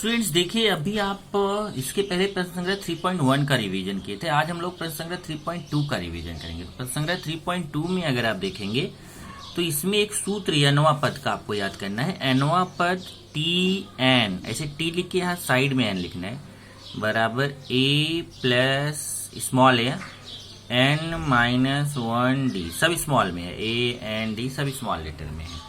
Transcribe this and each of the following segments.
Students देखिए, अभी आप इसके पहले प्रश्न संग्रह 3.1 का रिवीजन किए थे। आज हम लोग प्रश्न संग्रह 3.2 का रिवीजन करेंगे। तो प्रश्न संग्रह 3.2 में अगर आप देखेंगे तो इसमें एक सूत्र एनवा पद का आपको याद करना है। एनवा पद टी एन, ऐसे टी लिख के यहाँ साइड में एन लिखना है, बराबर a plus small A N minus 1 D, सब स्मॉल में है, ए एन डी सब स्मॉल लेटर में है।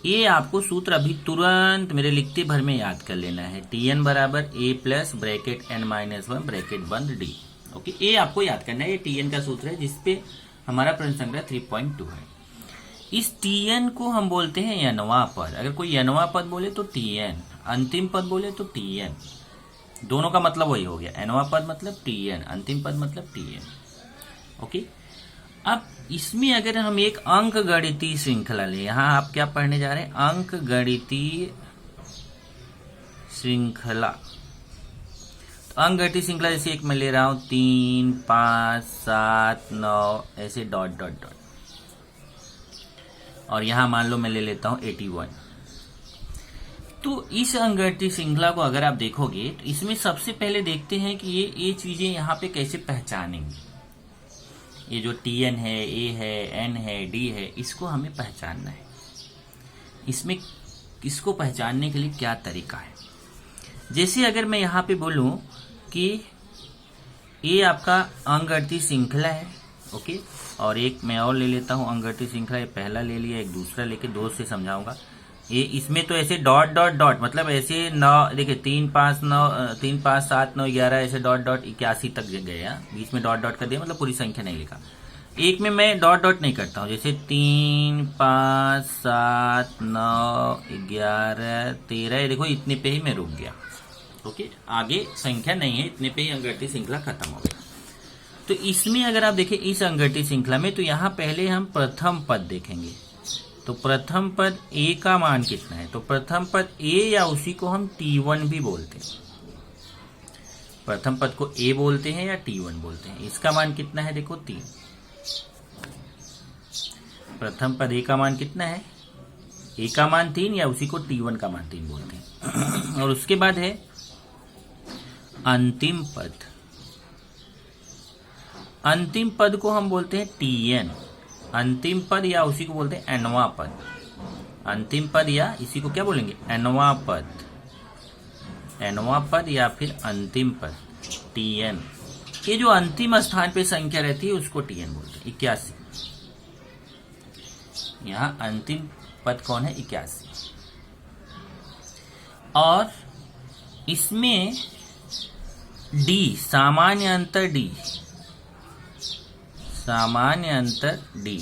ये आपको सूत्र अभी तुरंत मेरे लिखते भर में याद कर लेना है। टी एन बराबर a plus bracket n minus 1 bracket बंद डी। ओके, ये आपको याद करना है। ये टी एन का सूत्र है जिसपे हमारा प्रश्न संग्रह 3.2 है। इस टी एन को हम बोलते हैं यनवा पद। अगर कोई यनवा पद बोले तो टी एन, अंतिम पद बोले तो टी एन, दोनों का मतलब वही हो गया। एनवा पद मतलब टी एन, अंतिम पद मतलब टी एन। ओके, अब इसमें अगर हम एक अंक गणितीय श्रृंखला लें, यहां आप क्या पढ़ने जा रहे हैं? अंक गणितीय श्रृंखला। तो अंक गणितीय श्रृंखला जैसे एक मैं ले रहा हूं 3, 5, 7, 9 ऐसे डॉट डॉट डॉट, और यहां मान लो मैं ले लेता हूं 81। तो इस अंक गणितीय श्रृंखला को अगर आप देखोगे तो इसमें सबसे पहले देखते हैं कि ये चीजें यहां पे कैसे पहचानेंगे। ये जो टी एन है, ए है, एन है, डी है, इसको हमें पहचानना है। इसमें इसको पहचानने के लिए क्या तरीका है? जैसे अगर मैं यहाँ पे बोलूं कि ये आपका अंक गणितीय श्रृंखला है, ओके, और एक मैं और ले लेता हूं अंक गणितीय श्रृंखला। ये पहला ले लिया, एक दूसरा लेके दो से समझाऊंगा। ये इसमें तो ऐसे डॉट डॉट डॉट, मतलब ऐसे 9 देखिए 3, 5, 7, 9, 11 ऐसे डॉट डॉट 81 तक गए। बीच में डॉट डॉट कर दिया, मतलब पूरी संख्या नहीं लिखा। एक में मैं डॉट डॉट नहीं करता हूं, जैसे 3, 5, 7, 9, 11, 13, देखो इतने पे ही मैं रुक गया। ओके, आगे संख्या नहीं है, इतने पे ही अंक गणितीय श्रृंखला खत्म हो गया। तो इसमें अगर आप देखें इस अंक गणितीय श्रृंखला में, तो यहाँ पहले हम प्रथम पद देखेंगे। तो प्रथम पद ए का मान कितना है? तो प्रथम पद ए या उसी को हम T1 भी बोलते हैं। प्रथम पद को ए बोलते हैं या T1 बोलते हैं। इसका मान कितना है? देखो 3। प्रथम पद ए का मान कितना है? ए का मान 3 या उसी को T1 का मान 3 बोलते हैं। और उसके बाद है अंतिम पद। अंतिम पद को हम बोलते हैं Tn। अंतिम पद या उसी को बोलते हैं एनवा पद। अंतिम पद या इसी को क्या बोलेंगे? एनवा पद। एनवा पद या फिर अंतिम पद Tn। ये जो अंतिम स्थान पे संख्या रहती है उसको Tn बोलते हैं। 81। यहां अंतिम पद कौन है? 81। और इसमें डी, सामान्य अंतर डी, सामान्य अंतर डी।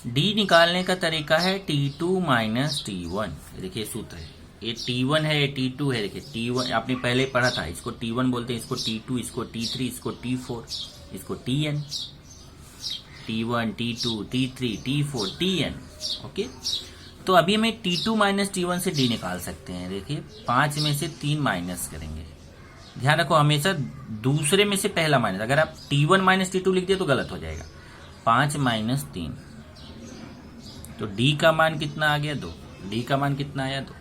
डी निकालने का तरीका है T2 माइनस T1। देखिए सूत्र है, ये T1 है, ये T2 है। देखिए T1 आपने पहले पढ़ा था, इसको T1 बोलते हैं, इसको T2, इसको T3, इसको T4, इसको Tn। T1, T2, T3, T4, Tn। Okay, तो अभी हमें T2 माइनस T1 से डी निकाल सकते हैं। देखिए 5 में से 3 माइनस करेंगे। ध्यान रखो, हमेशा दूसरे में से पहला माइनस। अगर आप T1 माइनस T2 लिख दिए तो गलत हो जाएगा। 5 माइनस 3, तो D का मान कितना आ गया? 2। D का मान कितना आया? 2।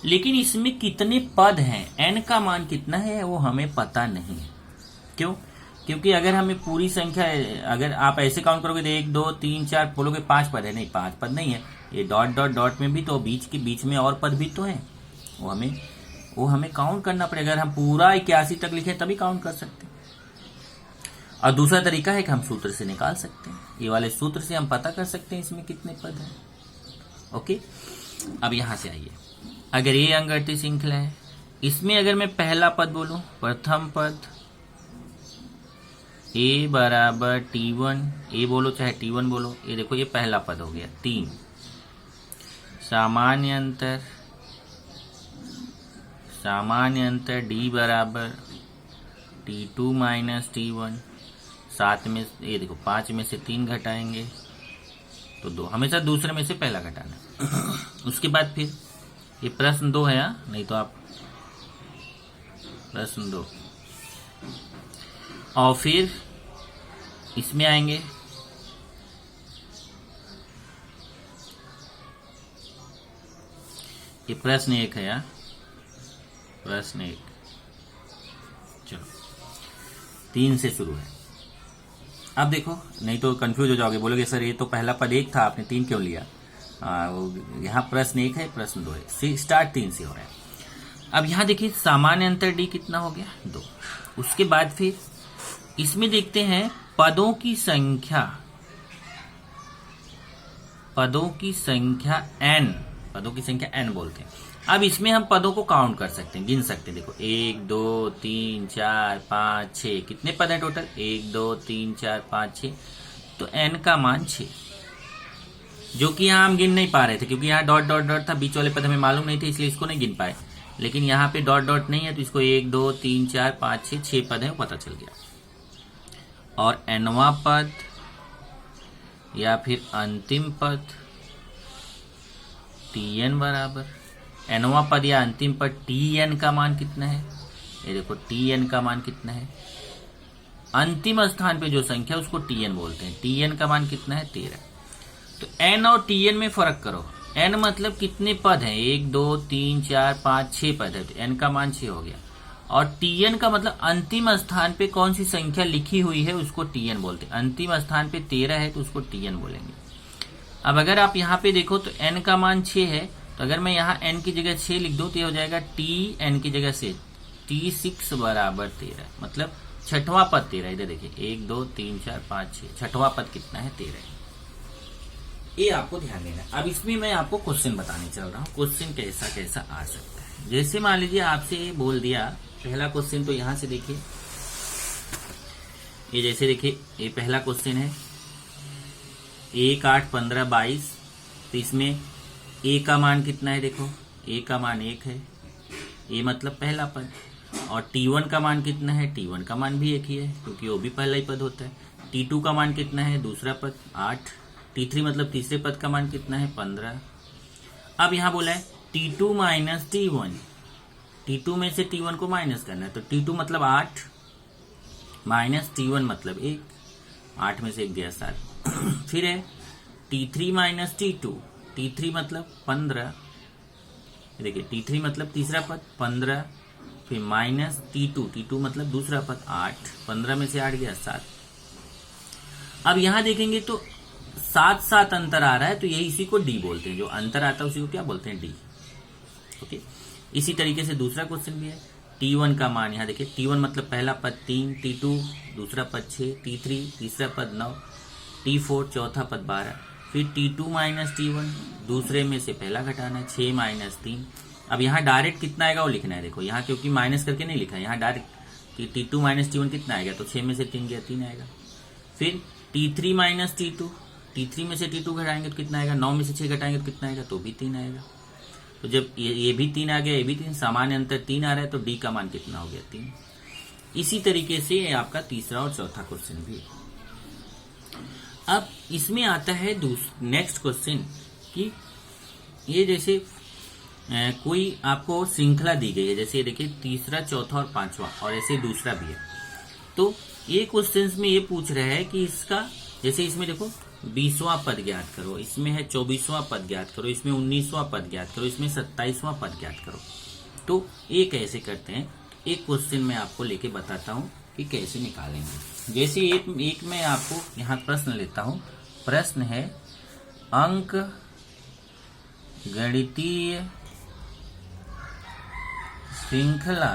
लेकिन इसमें कितने पद हैं, n का मान कितना है वो हमें पता नहीं है। क्यों? क्योंकि अगर हमें पूरी संख्या, अगर आप ऐसे काउंट करोगे तो 1, 2, 3, 4 बोलोगे 5 पद है। नहीं, 5 पद नहीं है। ये डॉट डॉट डॉट में भी तो बीच में और पद भी तो है, वो हमें काउंट करना पड़ेगा। अगर हम पूरा 81 तक लिखें तभी काउंट कर सकते हैं। और दूसरा तरीका है कि हम सूत्र से निकाल सकते हैं। ये वाले सूत्र से हम पता कर सकते हैं इसमें कितने पद हैं। ओके, अब यहां से आइए, अगर ये अंक गणितीय श्रृंखला है, इसमें अगर मैं पहला पद बोलूं, प्रथम पद ए बराबर T1, ए बोलो चाहे T1 बोलो, ये देखो ये पहला पद हो गया 3। सामान्य अंतर D बराबर T2 माइनस T1। 7 में ये देखो 5 में से 3 घटाएंगे तो 2। हमेशा दूसरे में से पहला घटाना। उसके बाद फिर ये प्रश्न 2 है, नहीं तो आप प्रश्न 2, और फिर इसमें आएंगे ये प्रश्न 1 है। प्रश्न 1। चलो 3 से शुरू है। अब देखो, नहीं तो कंफ्यूज हो जाओगे, बोलोगे सर ये तो पहला पद 1 था, आपने 3 क्यों लिया। यहाँ प्रश्न 1 है, प्रश्न 2 है, स्टार्ट 3 से हो रहा है। अब यहाँ देखिए सामान्य अंतर डी कितना हो गया, 2। उसके बाद फिर इसमें देखते हैं पदों की संख्या, पदों की संख्या n, पदों की संख्या n बोलते हैं। अब इसमें हम पदों को काउंट कर सकते हैं, गिन सकते हैं। देखो 1 2 3 4 5 6, कितने पद हैं टोटल, 1 2 3 4 5 6, तो n का मान 6, जो कि यहाँ हम गिन नहीं पा रहे थे क्योंकि यहाँ डॉट डॉट डॉट था, बीच वाले पद हमें मालूम नहीं थे, इसलिए इसको नहीं गिन पाए। लेकिन यहाँ पे डॉट डॉट नहीं है तो इसको 1 2 3 4 5 6 6 पद है, वो पता चल गया। और nवां पद या फिर अंतिम पद tn बराबर, nवां पद या अंतिम पद tn का मान कितना है, ये देखो tn का मान कितना है, अंतिम स्थान पे जो संख्या उसको tn बोलते हैं। tn का मान कितना है, 13। तो n और tn में फर्क करो। n मतलब कितने पद हैं, 1 2 3 4 5 6 पद है, तो n का मान 6 हो गया। और tn का मतलब अंतिम स्थान पे कौन सी संख्या लिखी हुई है उसको tn बोलते हैं। अंतिम स्थान पे 13 है तो उसको tn बोलेंगे। अब अगर आप यहाँ पे देखो तो n का मान 6 है, तो अगर मैं यहाँ n की जगह 6 लिख दूं तो ये हो जाएगा tn की जगह से t6 बराबर 13, मतलब छठवां पद 13। इधर देखिए 1 2 3 4 5 6, छठवां पद कितना है, 13। ये आपको ध्यान देना है। अब इसमें मैं आपको क्वेश्चन बताने चल रहा हूँ, क्वेश्चन कैसा कैसा आ सकता है। जैसे मान लीजिए आपसे बोल दिया पहला क्वेश्चन, तो यहां से देखिए ये, जैसे देखिए ये पहला क्वेश्चन है 1 8 15 22, तो इसमें a का मान कितना है, देखो a का मान 1 है, ये मतलब पहला पद। और t1 का मान कितना है, t1 का मान भी 1 ही है क्योंकि वो भी पहला ही पद होता है। t2 का मान कितना है, दूसरा पद 8। t3 मतलब तीसरे पद का मान कितना है, 15। अब यहां बोला है t2 माइनस t1, t2 में से t1 को माइनस करना है, तो t2 मतलब 8 माइनस t1 मतलब 1, 8 में से 1 गया 7। फिर है t3 माइनस t2, t3 मतलब 15, देखिए t3 मतलब तीसरा पद 15, फिर माइनस t2, t2 मतलब दूसरा पद 8, 15 में से 8 गया 7। अब यहां देखेंगे तो 7 7 अंतर आ रहा है, तो यही इसी को डी बोलते हैं, जो अंतर आता है उसी को क्या बोलते हैं, डी। ओके, इसी तरीके से दूसरा क्वेश्चन भी है। t1 का मान यहाँ देखिए, t1 मतलब पहला पद 3, t2 दूसरा पद 6, t3 तीसरा पद 9, t4 चौथा पद 12, फिर t2 माइनस t1 दूसरे में से पहला घटाना है, 6 माइनस 3। अब यहाँ डायरेक्ट कितना आएगा वो लिखना है। देखो यहाँ क्योंकि माइनस करके नहीं लिखा है, यहाँ डायरेक्ट कि t2 माइनस t1 कितना आएगा, तो 6 में से 3 गया 3 आएगा। फिर t3 माइनस t2, t3 में से t2 घटाएंगे तो कितना आएगा, 9 में से 6 घटाएंगे तो कितना आएगा, तो भी 3 आएगा। तो जब ये भी 3 आ गया, ये भी 3, सामान्य अंतर 3 आ रहा है, तो डी का मान कितना हो गया, 3। इसी तरीके से ये आपका तीसरा और चौथा क्वेश्चन भी है। अब इसमें आता है नेक्स्ट क्वेश्चन कि ये जैसे कोई आपको श्रृंखला दी गई है, जैसे देखिए तीसरा चौथा और पांचवा, और ऐसे दूसरा भी है। तो ये क्वेश्चन में ये पूछ रहा है कि इसका, जैसे इसमें देखो 20वां पद ज्ञात करो, इसमें है 24वां पद ज्ञात करो, इसमें 19वां पद ज्ञात करो, इसमें 27वां पद ज्ञात करो। तो ये कैसे करते हैं, एक क्वेश्चन मैं आपको लेके बताता हूँ कि कैसे निकालेंगे। जैसे एक मैं आपको यहाँ प्रश्न लेता हूँ। प्रश्न है अंक गणितीय श्रृंखला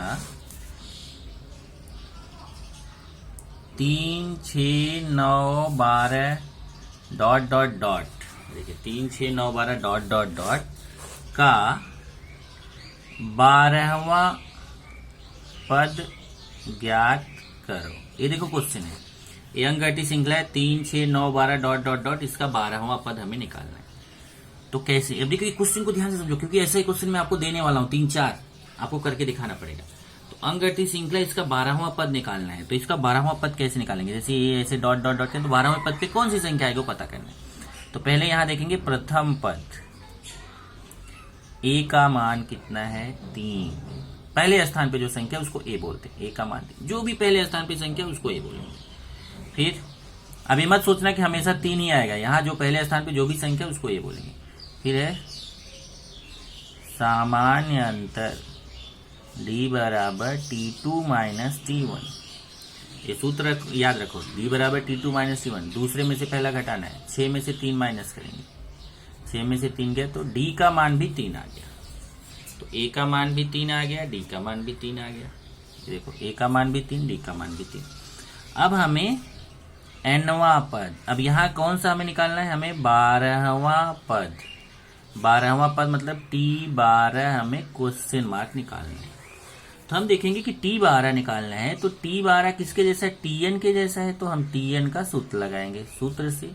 3 6 9 12 डॉट डॉट डॉट, देखिए 3 6 9 12 डॉट डॉट डॉट का 12वां पद ज्ञात करो। ये देखो क्वेश्चन है, ये अंकगणितीय श्रृंखला है 3 6 9 12 डॉट डॉट डॉट, इसका 12वां पद हमें निकालना है। तो कैसे, अब देखिए क्वेश्चन को ध्यान से समझो क्योंकि ऐसा ही क्वेश्चन मैं आपको देने वाला हूँ, 3 4 आपको करके दिखाना पड़ेगा। तो अंकगणितीय श्रृंखला, इसका 12वां पद निकालना है। तो इसका 12वां पद कैसे निकालेंगे, जैसे ये ऐसे डॉट डॉट डॉट, तो 12वें पद पे कौन सी संख्या आएगी वो पता करना है। तो पहले यहां देखेंगे प्रथम पद, a का मान कितना है, 3। पहले स्थान पे जो संख्या उसको a बोलते हैं, a का मान 3, जो भी पहले स्थान पे संख्या उसको a बोलेंगे। फिर अभी मत सोचना कि हमेशा 3 ही आएगा, यहाँ जो पहले स्थान पे जो भी संख्या उसको a बोलेंगे। फिर है सामान्य अंतर डी बराबर T2 माइनस T1। ये सूत्र याद रखो, डी बराबर T2 माइनस T1। दूसरे में से पहला घटाना है, 6 में से 3 माइनस करेंगे, 6 में से 3 गया तो डी का मान भी 3 आ गया। तो ए का मान भी 3 आ गया, डी का मान भी 3 आ गया। देखो ए का मान भी 3, डी का मान भी 3। अब हमें nवां पद, अब यहाँ कौन सा हमें निकालना है, हमें 12वां पद। 12वां पद मतलब T12 हमें क्वेश्चन मार्क निकालना है। तो हम देखेंगे कि T12 निकालना है तो T12 किसके जैसा है, Tn के जैसा है। तो हम Tn का सूत्र लगाएंगे। सूत्र से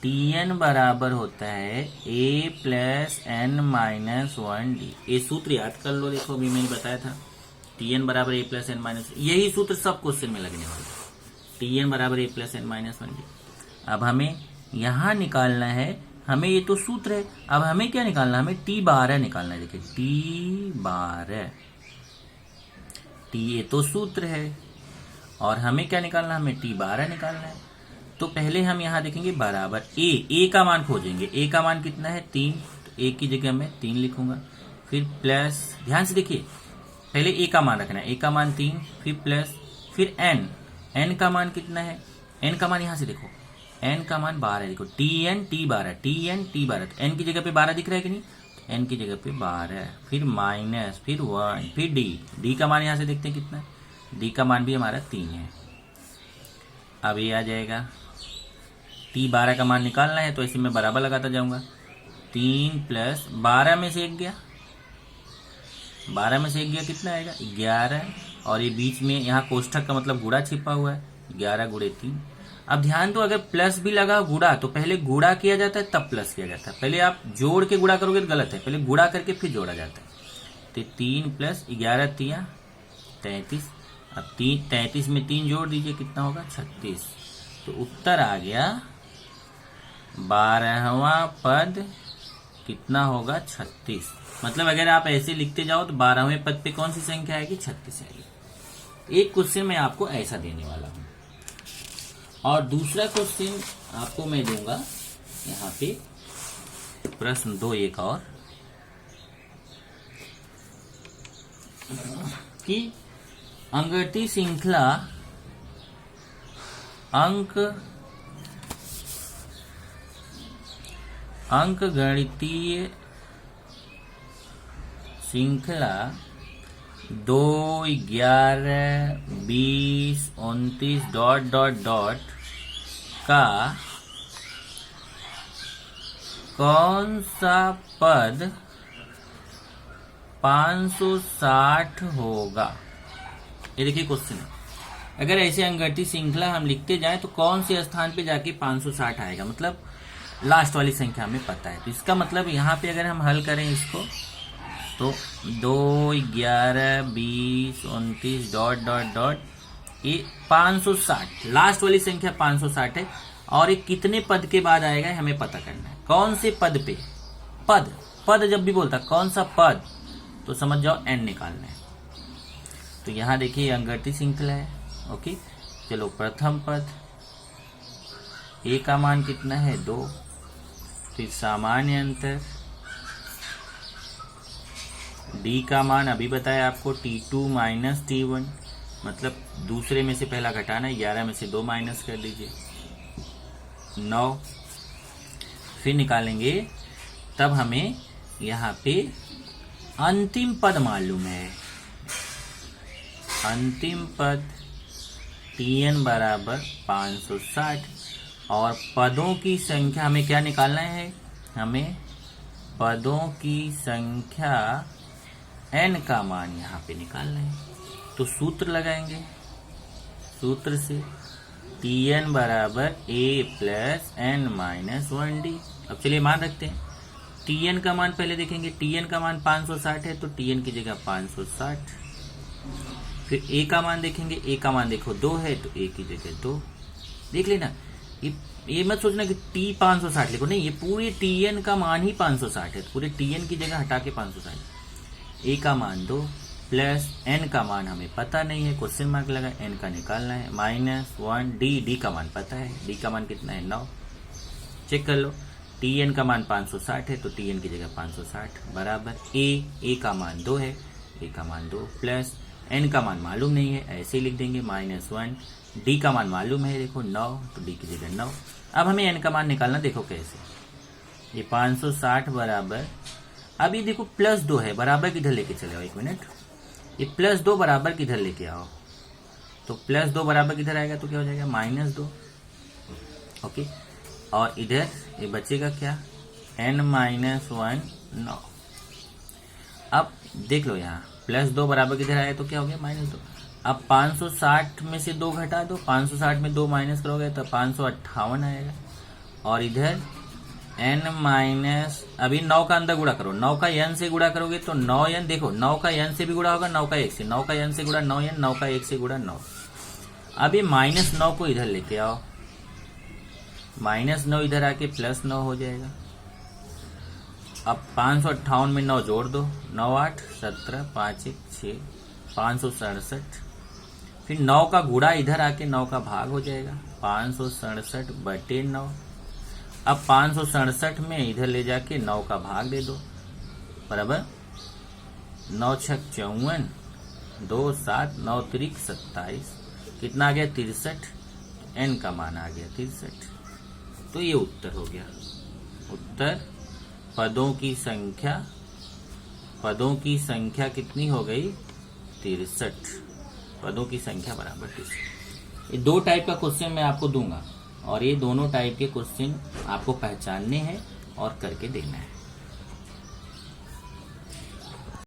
Tn बराबर होता है a plus n minus 1d। ये सूत्र याद कर लो, देखो अभी मैंने बताया था Tn बराबर a प्लस n माइनस, यही सूत्र सब क्वेश्चन में लगने वाला है। Tn बराबर a plus n minus 1d। अब हमें यहाँ निकालना है, हमें ये तो सूत्र है, अब हमें क्या निकालना है, हमें T12 निकालना है। देखिए T12, T ये तो सूत्र है और हमें क्या निकालना है, हमें T12 निकालना है। तो पहले हम यहाँ देखेंगे बराबर ए का मान खोजेंगे। ए का मान कितना है, 3। तो ए की जगह मैं 3 लिखूंगा। फिर प्लस, ध्यान से देखिए पहले ए का मान रखना है, ए का मान 3, फिर प्लस, फिर एन का मान कितना है, एन का मान यहाँ से देखो, एन का मान 12 है। देखो Tn T12, तो एन की जगह पे 12 दिख रहा है कि नहीं, तो एन की जगह पे 12, फिर माइनस, फिर 1, फिर डी का मान यहाँ से देखते हैं कितना है, डी का मान भी हमारा 3 है। अब ये आ जाएगा, T12 का मान निकालना है तो इसे मैं बराबर लगाता जाऊंगा। 3 प्लस 12 में से 1 गया, 12 में से 1 गया कितना आएगा, 11। और ये बीच में यहाँ कोष्ठक का मतलब गुणा छिपा हुआ है, 11 गुणे 3। अब ध्यान दो, अगर प्लस भी लगा गुणा तो पहले गुणा किया जाता है तब प्लस किया जाता है। पहले आप जोड़ के गुणा करोगे तो गलत है, पहले गुणा करके फिर जोड़ा जाता है। तो 3 प्लस 11 3 33। अब 33 में 3 जोड़ दीजिए, कितना होगा, 36। तो उत्तर आ गया 12वां पद कितना होगा, 36। मतलब अगर आप ऐसे लिखते जाओ तो 12वें पद पे कौन सी संख्या आएगी, 36 आएगी। एक क्वेश्चन मैं आपको ऐसा देने वाला हूं और दूसरा क्वेश्चन आपको मैं दूंगा यहाँ पे प्रश्न 2 एक और, कि अंगठी श्रृंखला अंक गणितीय श्रृंखला 2, 11, 20, 29 ... का कौन सा पद 560 होगा। ये देखिए क्वेश्चन है, अगर ऐसे अंगठी श्रृंखला हम लिखते जाएं तो कौन से स्थान पे जाके 560 आएगा, मतलब लास्ट वाली संख्या हमें पता है। तो इसका मतलब यहाँ पे अगर हम हल करें इसको तो 2, 11, 20, 29 ... ये 560, लास्ट वाली संख्या 560 है। और ये कितने पद के बाद आएगा हमें पता करना है, कौन से पद पे, पद जब भी बोलता कौन सा पद तो समझ जाओ n निकालना है। तो यहाँ देखिए अंगठी श्रृंखला है, ओके। चलो प्रथम पद, ए का मान कितना है, 2। फिर सामान्य अंतर, डी का मान अभी बताया आपको T2 माइनस T1, मतलब दूसरे में से पहला घटाना है, 11 में से 2 माइनस कर लीजिए, 9। फिर निकालेंगे तब हमें यहाँ पे अंतिम पद मालूम है। अंतिम पद Tn बराबर 560 और पदों की संख्या हमें क्या निकालना है, हमें पदों की संख्या n का मान यहाँ पे निकालना है। तो सूत्र लगाएंगे, सूत्र से Tn बराबर a plus n minus 1d। अब चलिए मान रखते हैं, Tn का मान पहले देखेंगे, Tn का मान 560 है तो Tn की जगह 560। फिर a का मान देखेंगे, a का मान देखो 2 है तो a की जगह 2। देख लेना, ये मत सोचना कि T 560 लिखो, नहीं, ये पूरे Tn का मान ही 560 है, तो पूरे Tn की जगह हटा के 560। a का मान 2 प्लस n का मान हमें पता नहीं है, क्वेश्चन मार्क लगा, n का निकालना है, माइनस 1 d का मान पता है, d का मान कितना है, 9। चेक कर लो, Tn का मान 560 है तो Tn की जगह 560 बराबर a का मान 2 है, ए का मान 2 प्लस एन का मान मालूम नहीं है, ऐसे ही लिख देंगे -1, डी का मान मालूम है, देखो 9, तो डी की जगह 9। अब हमें एन का मान निकालना, देखो कैसे, ये 560 बराबर, अब ये देखो +2 है, बराबर किधर लेके चले आओ, 1 मिनट, ये +2 बराबर किधर लेके आओ, तो +2 बराबर किधर आएगा, तो क्या हो जाएगा -2, ओके। और इधर ये बचेगा क्या, n-1 9। अब देख लो यहाँ +2 बराबर किधर आया, तो क्या हो गया -2। अब 560 में से 2 घटा दो, 560 में 2 माइनस करोगे तो 558 आएगा। और इधर अभी 9 का अंदर गुणा करो, 9 का n से गुणा करोगे तो 9n, देखो 9 का n से भी गुणा होगा, 9 का 1 से, 9 का n से गुणा 9n, 9 का 1 से गुणा 9। अब ये -9 को इधर लेके आओ, -9 इधर आके +9 हो जाएगा। अब 558 में 9 जोड़ दो, 9 8 17 5 1 6 567, फिर 9 का गुणा इधर आके 9 का भाग हो जाएगा, 567/9। अब 567 में इधर ले जाके 9 का भाग दे दो, बराबर 9 6 54, 2 7 9 3 27, कितना आ गया 63, एन का मान आ गया 63। तो ये उत्तर हो गया। उत्तर पदों की संख्या कितनी हो गई, 63। पदों की संख्या बराबर 63। ये 2 टाइप का क्वेश्चन मैं आपको दूंगा और ये दोनों टाइप के क्वेश्चन आपको पहचानने हैं और करके देना है।